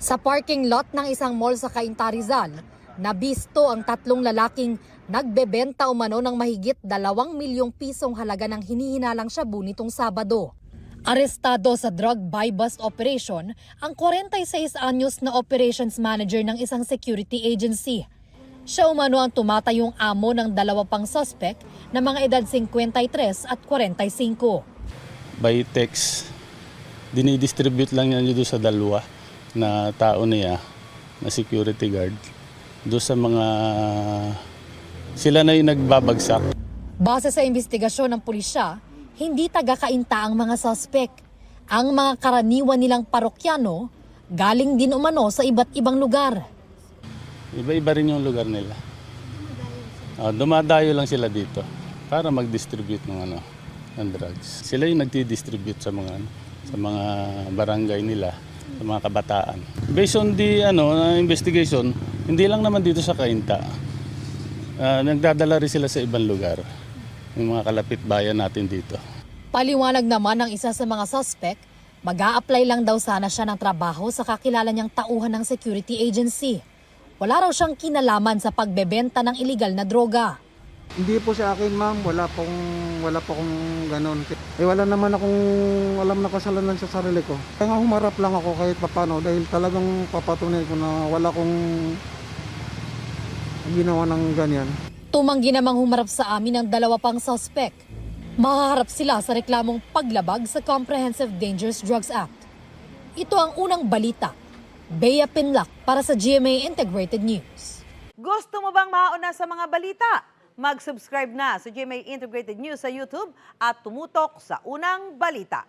Sa parking lot ng isang mall sa Cainta, Rizal, nabisto ang tatlong lalaking nagbebenta umano ng mahigit 2 milyong pisong halaga ng hinihinalang shabu nitong Sabado. Arestado sa drug buy-bust operation ang 46 anyos na operations manager ng isang security agency. Siya umano ang tumatayong amo ng 2 pang suspect na mga edad 53 at 45. By text, dinidistribute lang niya doon sa dalawa na tao niya, na security guard, doon sa mga, sila na yung nagbabagsak. Base sa investigasyon ng pulisya, hindi taga-Cainta ang mga suspect. Ang mga karaniwan nilang parokyano, galing din umano sa iba't ibang lugar. Iba-iba rin yung lugar nila. Dumadayo lang sila dito para mag-distribute ng drugs. Sila yung nagdi-distribute sa mga barangay nila, sa mga kabataan. Based on the investigation, hindi lang naman dito sa Cainta. Nagdadala rin sila sa ibang lugar, yung mga kalapit bayan natin dito. Paliwanag naman ng isa sa mga suspect, mag-a-apply lang daw sana siya ng trabaho sa kakilala niyang tauhan ng security agency. Wala raw siyang kinalaman sa pagbebenta ng iligal na droga. Hindi po sa akin, ma'am. Wala po akong ganon. Wala naman akong alam na kasalanan sa sarili ko. Kaya nga humarap lang ako kahit papano dahil talagang papatunay ko na wala akong ginawa ng ganyan. Tumanggi namang humarap sa amin ang 2 pang suspect. Mahaharap sila sa reklamong paglabag sa Comprehensive Dangerous Drugs Act. Ito ang unang balita. Bea Pinlac para sa GMA Integrated News. Gusto mo bang mauna sa mga balita? Mag-subscribe na sa GMA Integrated News sa YouTube at tumutok sa unang balita.